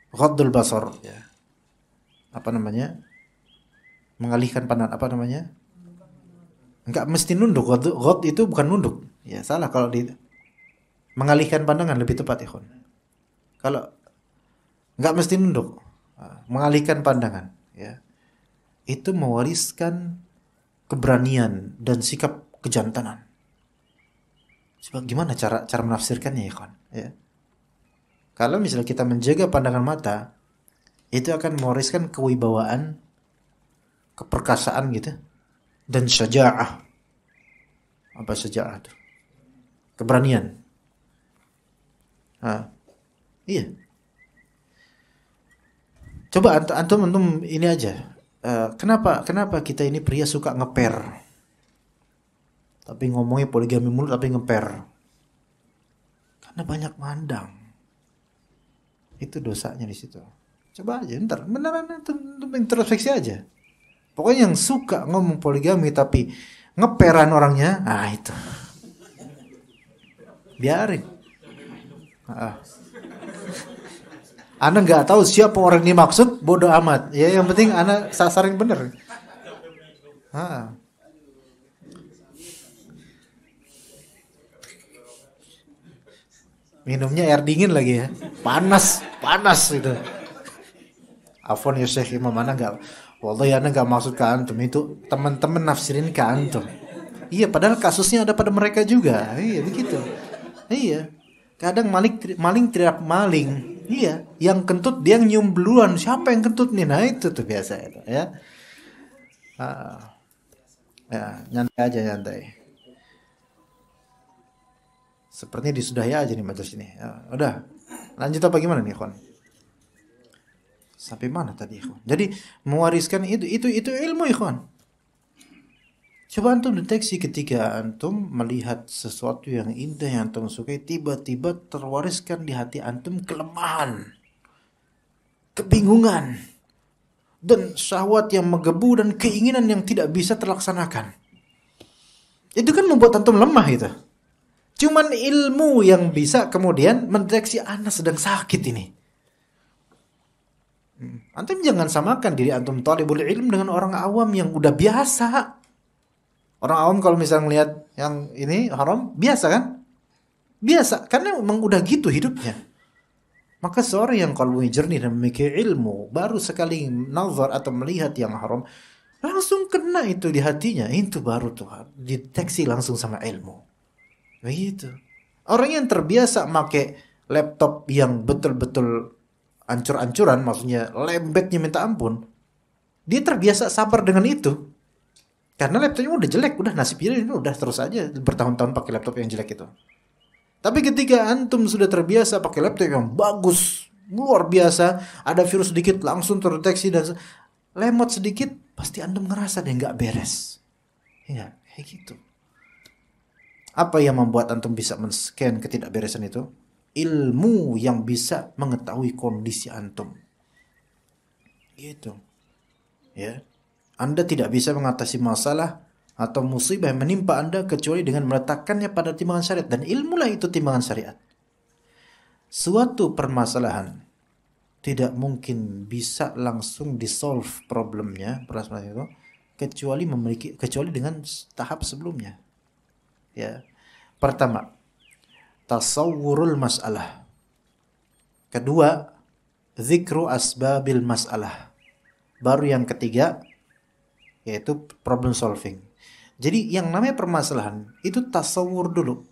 S2: ghaddul basar, ya. Apa namanya? Mengalihkan pandangan, apa namanya? Enggak mesti nunduk. Ghad itu bukan nunduk. Ya, salah kalau mengalihkan pandangan lebih tepat, ikhwan. Kalau nggak mesti nunduk, mengalihkan pandangan, ya, itu mewariskan keberanian dan sikap kejantanan. Sebab gimana cara menafsirkannya ya kan? Ya. Kalau misalnya kita menjaga pandangan mata, itu akan mewariskan kewibawaan, keperkasaan gitu, dan syaja'ah. Apa syaja'ah itu? Keberanian. Iya. Coba antum ini aja. Kenapa kita ini pria suka ngeper? Tapi ngomongnya poligami mulu tapi ngeper. Karena banyak mandang. Itu dosanya di situ. Coba aja ntar beneran antum introspeksi aja. Pokoknya yang suka ngomong poligami tapi ngeperan orangnya, itu. Biarin. Ana nggak tahu siapa orang ini maksud, bodoh amat. Ya yang penting ana sasarin bener. Minumnya air dingin lagi ya, panas gitu. Afwan ya Syekh Imam, ana nggak, wallahi ana nggak maksud ke antum, itu teman-teman nafsirin ke antum. Iya, padahal kasusnya ada pada mereka juga. Iya begitu. Iya. Kadang maling teriak maling. Iya, yang kentut dia nyium duluan. Siapa yang kentut nih? Nah itu tuh biasa itu ya. Ya, nyantai aja nyantai. Sepertinya disudahi aja nih majelis ini. Ya, udah. Lanjut apa gimana nih, Ikhwan? Sampai mana tadi, Ikhwan? Jadi mewariskan itu ilmu, Ikhwan. Coba antum deteksi ketika antum melihat sesuatu yang indah yang antum sukai, tiba-tiba terwariskan di hati antum kelemahan, kebingungan, dan syahwat yang menggebu dan keinginan yang tidak bisa terlaksanakan. Itu kan membuat antum lemah itu. Cuman ilmu yang bisa kemudian mendeteksi Anda sedang sakit ini. Antum jangan samakan diri antum thalibul ilm dengan orang awam yang udah biasa. Orang awam kalau misalnya ngelihat yang ini haram, biasa kan? Biasa, karena memang udah gitu hidupnya. Maka seorang yang kalbunya jernih dan memiliki ilmu, baru sekali nazar atau melihat yang haram, langsung kena itu di hatinya. Itu baru tuh deteksi langsung sama ilmu. Begitu. Orang yang terbiasa pakai laptop yang betul-betul ancur-ancuran, maksudnya lembeknya minta ampun, dia terbiasa sabar dengan itu. Karena laptopnya udah jelek, udah nasibnya ini udah terus aja bertahun-tahun pakai laptop yang jelek itu. Tapi ketika antum sudah terbiasa pakai laptop yang bagus, luar biasa, ada virus sedikit langsung terdeteksi dan lemot sedikit, pasti antum ngerasa dia nggak beres. Ya, kayak gitu. Apa yang membuat antum bisa men-scan ketidakberesan itu? Ilmu yang bisa mengetahui kondisi antum. Gitu. Ya. Anda tidak bisa mengatasi masalah atau musibah yang menimpa Anda kecuali dengan meletakkannya pada timbangan syariat. Dan ilmulah itu timbangan syariat. Suatu permasalahan tidak mungkin bisa langsung disolve problemnya, permasalahan itu, kecuali dengan tahap sebelumnya. Ya. Pertama, tasawwurul mas'alah. Kedua, zikru asbabil mas'alah. Baru yang ketiga, yaitu problem solving. Jadi yang namanya permasalahan itu tasawur dulu.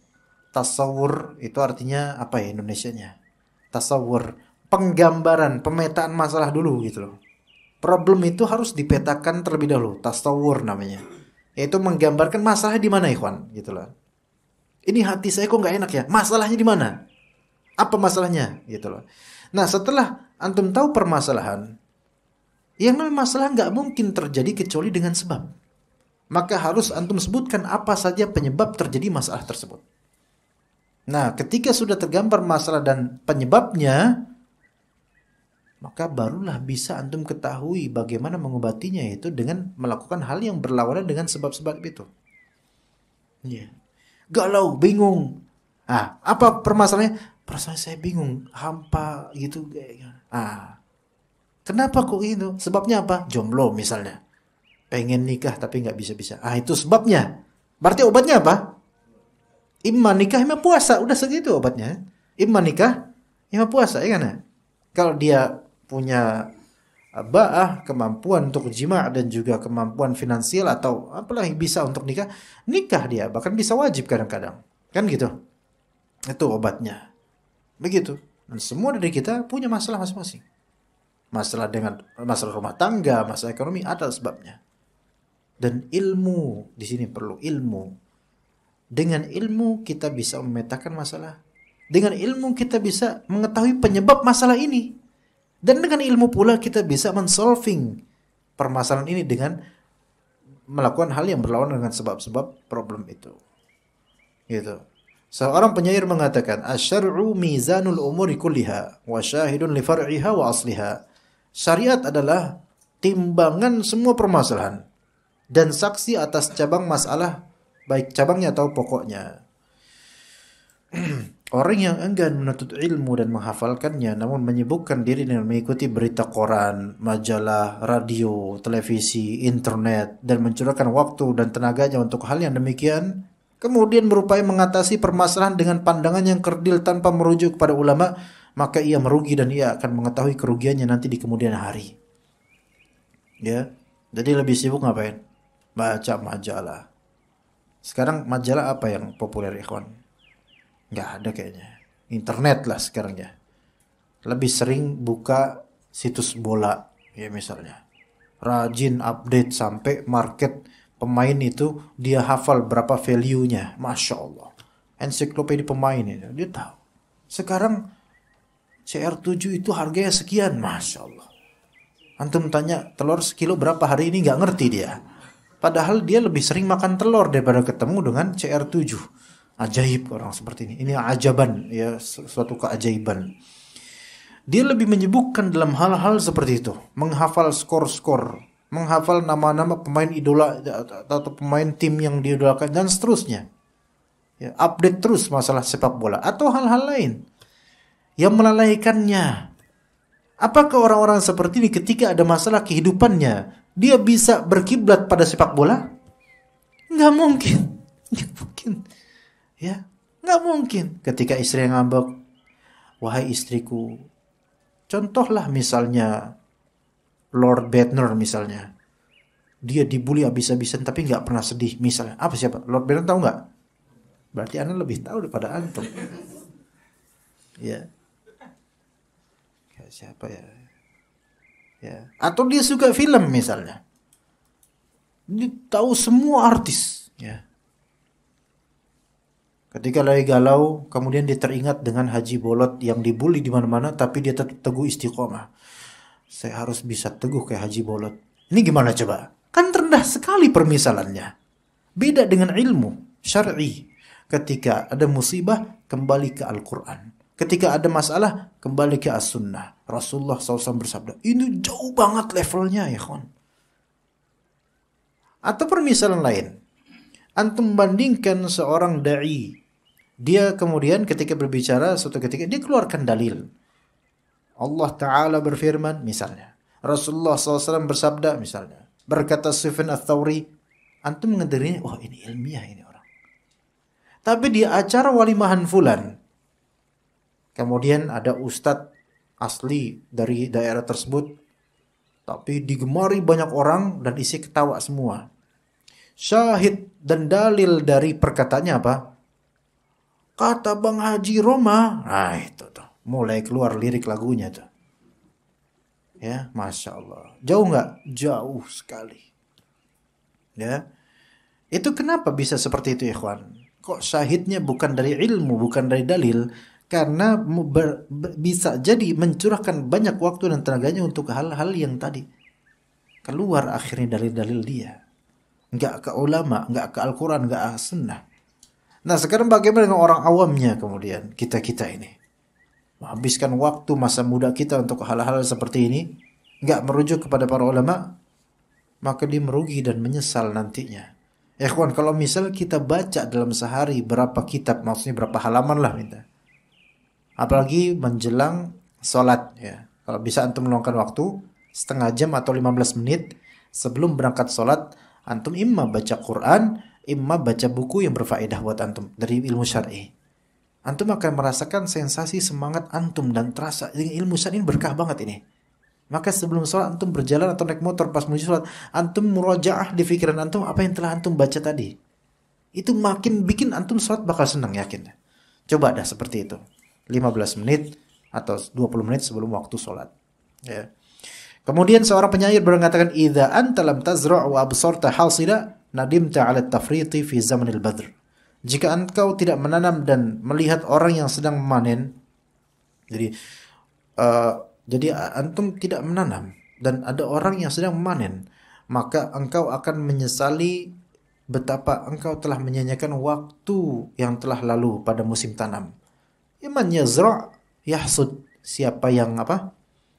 S2: Tasawur itu artinya apa ya Indonesianya? Tasawur, penggambaran, pemetaan masalah dulu gitu loh. Problem itu harus dipetakan terlebih dahulu, tasawur namanya. Yaitu menggambarkan masalahnya di mana, ikhwan, gitu loh. Ini hati saya kok nggak enak ya? Masalahnya di mana? Apa masalahnya? Gitu loh. Nah, setelah antum tahu permasalahan, yang namanya masalah nggak mungkin terjadi kecuali dengan sebab. Maka harus antum sebutkan apa saja penyebab terjadi masalah tersebut. Nah, ketika sudah tergambar masalah dan penyebabnya, maka barulah bisa antum ketahui bagaimana mengobatinya, yaitu dengan melakukan hal yang berlawanan dengan sebab-sebab itu. Yeah. Galau, bingung. Apa permasalahannya? Perasaan saya bingung, hampa gitu. Kenapa kok gitu? Sebabnya apa? Jomblo misalnya. Pengen nikah tapi nggak bisa-bisa. Itu sebabnya. Berarti obatnya apa? Imma nikah, imma puasa. Udah segitu obatnya. Imma nikah, imma puasa. Ya kan? Kalau dia punya ba'ah, kemampuan untuk jima' dan juga kemampuan finansial atau apalah yang bisa untuk nikah dia, bahkan bisa wajib kadang-kadang. Kan gitu. Itu obatnya. Begitu. Dan semua dari kita punya masalah masing-masing. Masalah rumah tangga, masalah ekonomi, ada sebabnya. Dan ilmu di sini perlu ilmu. Dengan ilmu kita bisa memetakan masalah. Dengan ilmu kita bisa mengetahui penyebab masalah ini. Dan dengan ilmu pula kita bisa men-solving permasalahan ini dengan melakukan hal yang berlawanan dengan sebab-sebab problem itu. Gitu. Seorang penyair mengatakan, "Asy-syar'u mizanul umuri kulliha wa syahidun li far'iha wa asliha." Syariat adalah timbangan semua permasalahan dan saksi atas cabang masalah, baik cabangnya atau pokoknya. Orang yang enggan menuntut ilmu dan menghafalkannya, namun menyibukkan diri dengan mengikuti berita koran, majalah, radio, televisi, internet, dan mencurahkan waktu dan tenaganya untuk hal yang demikian, kemudian berupaya mengatasi permasalahan dengan pandangan yang kerdil tanpa merujuk kepada ulama, maka ia merugi dan ia akan mengetahui kerugiannya nanti di kemudian hari. Ya, jadi lebih sibuk ngapain? Baca majalah. Sekarang majalah apa yang populer, ikhwan? Nggak ada kayaknya. Internet lah sekarang ya. Lebih sering buka situs bola ya misalnya. Rajin update sampai market pemain itu dia hafal berapa value-nya. Masya Allah. Ensiklopedia pemain itu dia tahu. Sekarang CR7 itu harganya sekian. Masya Allah. Antum tanya telur sekilo berapa hari ini nggak ngerti dia. Padahal dia lebih sering makan telur daripada ketemu dengan CR7. Ajaib orang seperti ini. Ini ajaban ya, suatu keajaiban. Dia lebih menyibukkan dalam hal-hal seperti itu, menghafal skor-skor, menghafal nama-nama pemain idola atau pemain tim yang diidolakan dan seterusnya. Ya, update terus masalah sepak bola atau hal-hal lain yang melalaikannya. Apakah orang-orang seperti ini ketika ada masalah kehidupannya, dia bisa berkiblat pada sepak bola? Nggak mungkin. Nggak mungkin. Ya, nggak mungkin. Ketika istri yang ngambek, wahai istriku, contohlah misalnya Lord Bednar misalnya, dia dibully habis-habisan tapi nggak pernah sedih misalnya. Apa siapa? Lord Bednar tahu nggak? Berarti Anda lebih tahu daripada antum. Ya. Kayak siapa ya? Ya. Atau dia suka film misalnya, dia tahu semua artis. Ya. Ketika lagi galau, kemudian dia teringat dengan Haji Bolot yang dibully di mana-mana, tapi dia tetap teguh istiqomah. Saya harus bisa teguh kayak Haji Bolot. Ini gimana coba? Kan rendah sekali permisalannya. Beda dengan ilmu syar'i. Ketika ada musibah, kembali ke Al-Quran. Ketika ada masalah, kembali ke As-Sunnah. Rasulullah SAW bersabda, ini jauh banget levelnya ya kawan. Atau permisalan lain. Antum bandingkan seorang da'i. Dia kemudian ketika berbicara, suatu ketika dia keluarkan dalil. Allah Ta'ala berfirman misalnya. Rasulullah SAW bersabda misalnya. Berkata Sufyan Ats-Tsauri. Antum mengedarinya, wah ini ilmiah ini orang. Tapi di acara walimahan fulan. Kemudian ada ustadz asli dari daerah tersebut. Tapi digemari banyak orang dan isi ketawa semua. Syahid dan dalil dari perkataannya apa? Kata Bang Haji Roma. Nah itu tuh. Mulai keluar lirik lagunya tuh. Ya, Masya Allah. Jauh nggak? Jauh sekali. Ya. Itu kenapa bisa seperti itu ikhwan? Kok syahidnya bukan dari ilmu, bukan dari dalil? Karena bisa jadi mencurahkan banyak waktu dan tenaganya untuk hal-hal yang tadi. Keluar akhirnya dalil-dalil dia. Nggak ke ulama, nggak ke Al-Quran, nggak ke Sunnah. Nah sekarang bagaimana dengan orang awamnya kemudian? Kita-kita ini. Menghabiskan waktu masa muda kita untuk hal-hal seperti ini. Nggak merujuk kepada para ulama. Maka dia merugi dan menyesal nantinya. Ikhwan, kalau misal kita baca dalam sehari berapa kitab, maksudnya berapa halaman lah minta. Apalagi menjelang sholat ya. Kalau bisa antum meluangkan waktu setengah jam atau 15 menit sebelum berangkat sholat, antum imma baca Quran, imma baca buku yang berfaedah buat antum dari ilmu syar'i. Antum akan merasakan sensasi semangat antum dan terasa ilmu syar'i ini berkah banget ini. Maka sebelum sholat antum berjalan atau naik motor pas menuju sholat, antum murajaah di pikiran antum apa yang telah antum baca tadi. Itu makin bikin antum sholat bakal senang, yakin. Coba dah seperti itu. 15 menit atau 20 menit sebelum waktu sholat. Ya. Kemudian seorang penyair berkatakan, "Idza anta lam tazra' wa absarta hasila, nadimta 'ala at-tafriti fi zamanil badr." Jika engkau tidak menanam dan melihat orang yang sedang memanen, jadi antum tidak menanam dan ada orang yang sedang memanen, maka engkau akan menyesali betapa engkau telah menyanyiakan waktu yang telah lalu pada musim tanam. Iman yazra' yahsud. Siapa yang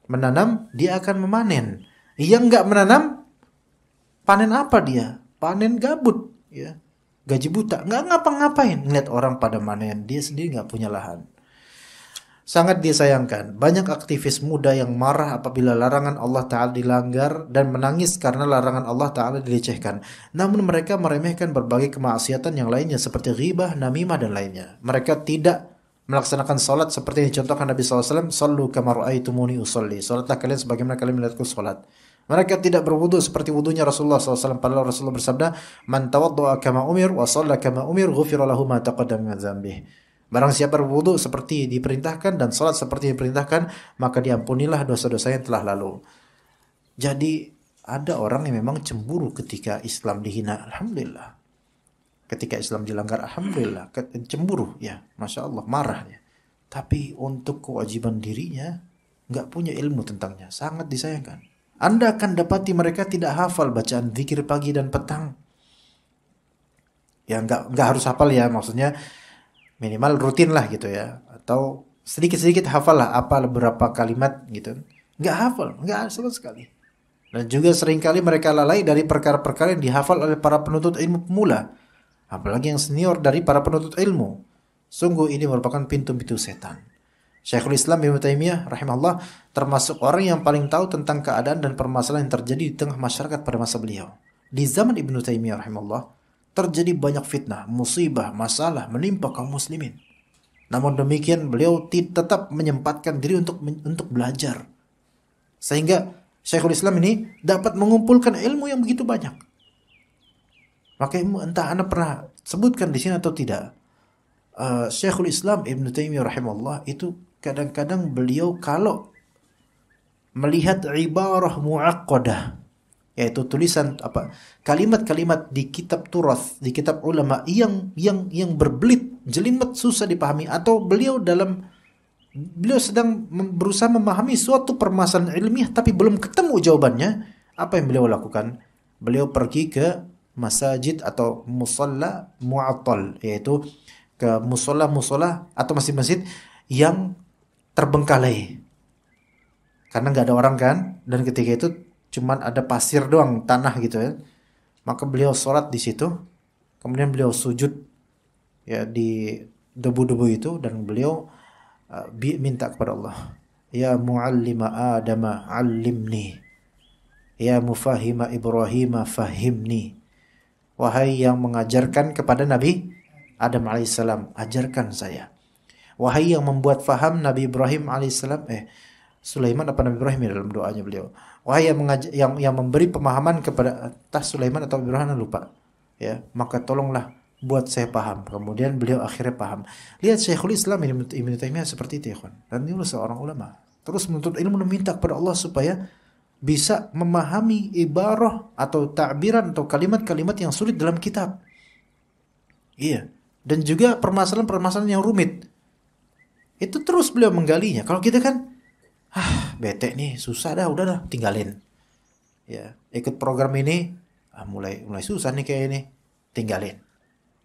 S2: menanam, dia akan memanen. Yang enggak menanam, panen apa dia? Panen gabut, ya. Gaji buta, enggak ngapa-ngapain. Ngeliat orang pada manen, dia sendiri enggak punya lahan. Sangat disayangkan, banyak aktivis muda yang marah apabila larangan Allah Ta'ala dilanggar dan menangis karena larangan Allah Ta'ala dilecehkan. Namun mereka meremehkan berbagai kemaksiatan yang lainnya seperti ghibah, namimah, dan lainnya. Mereka tidak melaksanakan salat seperti yang dicontohkan Nabi SAW, "Sallu kama ra'aitumuni usolli." Salatlah kalian sebagaimana kalian melihatku salat. Mereka tidak berwudu seperti wudunya Rasulullah SAW. Padahal Rasulullah bersabda, "Man tawaddu'a kama umir wa shalla kama umir, ghufira lahu ma taqaddama min dzambih." Barang siapa berwudu seperti diperintahkan dan salat seperti diperintahkan, maka diampunilah dosa-dosa yang telah lalu. Jadi ada orang yang memang cemburu ketika Islam dihina. Alhamdulillah. Ketika Islam dilanggar, alhamdulillah. Cemburu, ya, masya Allah, marah ya. Tapi untuk kewajiban dirinya nggak punya ilmu tentangnya, sangat disayangkan. Anda akan dapati mereka tidak hafal bacaan zikir pagi dan petang. Ya nggak harus hafal ya, maksudnya minimal rutin lah gitu ya, atau sedikit-sedikit hafal lah apa beberapa kalimat gitu. Nggak hafal, nggak sama sekali. Dan juga seringkali mereka lalai dari perkara-perkara yang dihafal oleh para penuntut ilmu pemula, apalagi yang senior dari para penuntut ilmu. Sungguh ini merupakan pintu-pintu setan. Syekhul Islam Ibnu Taimiyah rahimahullah termasuk orang yang paling tahu tentang keadaan dan permasalahan yang terjadi di tengah masyarakat pada masa beliau. Di zaman Ibnu Taimiyah rahimahullah terjadi banyak fitnah, musibah, masalah menimpa kaum muslimin. Namun demikian beliau tetap menyempatkan diri untuk belajar. Sehingga Syekhul Islam ini dapat mengumpulkan ilmu yang begitu banyak. Maka entah Anda pernah sebutkan di sini atau tidak, Syekhul Islam Ibnu Taimiyah rahimahullah itu kadang-kadang beliau kalau melihat ibarah mu'aqqadah, yaitu tulisan kalimat-kalimat di kitab turath, di kitab ulama yang berbelit, jelimet, susah dipahami, atau beliau sedang berusaha memahami suatu permasalahan ilmiah tapi belum ketemu jawabannya, apa yang beliau lakukan? Beliau pergi ke masajid atau musalla mu'attal, yaitu ke musola atau masjid-masjid yang terbengkalai karena nggak ada orang kan, dan ketika itu cuman ada pasir doang, tanah gitu ya. Maka beliau sholat di situ, kemudian beliau sujud ya di debu-debu itu, dan beliau minta kepada Allah, "Ya muallima Adama allimni, ya mufahima Ibrahim fahimni." Wahai yang mengajarkan kepada Nabi Adam alaihissalam, ajarkan saya. Wahai yang membuat faham Nabi Ibrahim alaihissalam, Sulaiman apa Nabi Ibrahim ya dalam doanya beliau. Wahai yang memberi pemahaman kepada Sulaiman atau Ibrahim, lupa. Ya, maka tolonglah buat saya paham. Kemudian beliau akhirnya paham. Lihat Syekhul Islam Ibnu Taimiyah seperti itu ya, kawan. Dan dia seorang ulama. Terus menuntut ilmu, meminta kepada Allah supaya bisa memahami ibarah atau ta'biran atau kalimat-kalimat yang sulit dalam kitab. Iya. Dan juga permasalahan-permasalahan yang rumit. Itu terus beliau menggalinya. Kalau kita kan bete nih, susah dah, udah dah, tinggalin. Ya, ikut program ini, mulai susah nih kayak ini, tinggalin.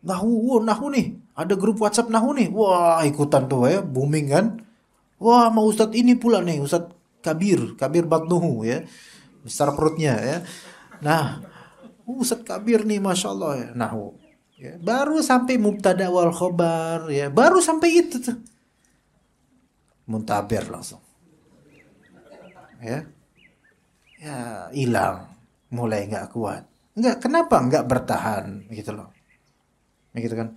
S2: Nahu nih, ada grup WhatsApp nahu nih, wah ikutan tuh ya, booming kan. Wah, mau Ustadz ini pula nih, Ustadz Kabir Batnuhu ya, besar perutnya ya. Nah, Ustadz Kabir nih, masya Allah ya, nahu. Ya, baru sampai mubtada wal khobar ya, baru sampai itu tuh, muntaber langsung. Ya hilang, mulai nggak kuat. Kenapa nggak bertahan gitu loh, gitu kan.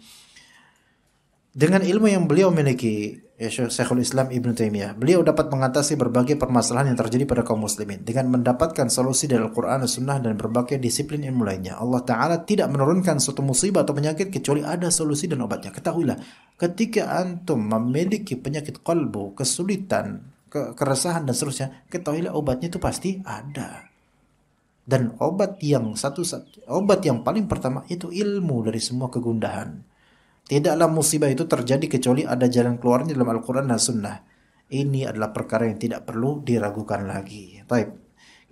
S2: Dengan ilmu yang beliau miliki, ya Syekhul Islam Ibnu Taimiyah. Beliau dapat mengatasi berbagai permasalahan yang terjadi pada kaum muslimin dengan mendapatkan solusi dari Al-Quran dan Sunnah dan berbagai disiplin ilmu lainnya. Allah Ta'ala tidak menurunkan suatu musibah atau penyakit kecuali ada solusi dan obatnya. Ketahuilah, ketika antum memiliki penyakit qalbu, kesulitan, keresahan dan seterusnya, ketahuilah obatnya itu pasti ada. Dan obat yang obat yang paling pertama itu ilmu dari semua kegundahan. Tidaklah musibah itu terjadi kecuali ada jalan keluarnya dalam Al-Quran dan Sunnah. Ini adalah perkara yang tidak perlu diragukan lagi. Baik,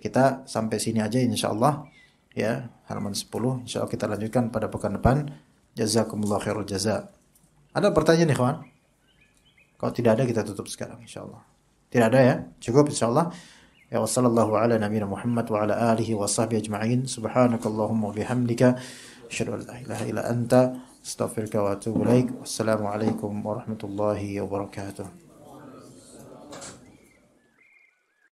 S2: kita sampai sini aja insyaallah. Ya, halaman 10. Insyaallah kita lanjutkan pada pekan depan. Jazakumullah khairul jaza. Ada pertanyaan nih kawan? Kalau tidak ada kita tutup sekarang insyaallah. Tidak ada ya? Cukup insyaallah. Ya wassallallahu ala nabiyina Muhammad wa ala alihi wa sahbihi ajma'in. Subhanakallahumma wa bihamdika asyhadu an la ilaha illa anta astaghfiruka wa atubu ilaik. Wassalamualaikum warahmatullahi wabarakatuh.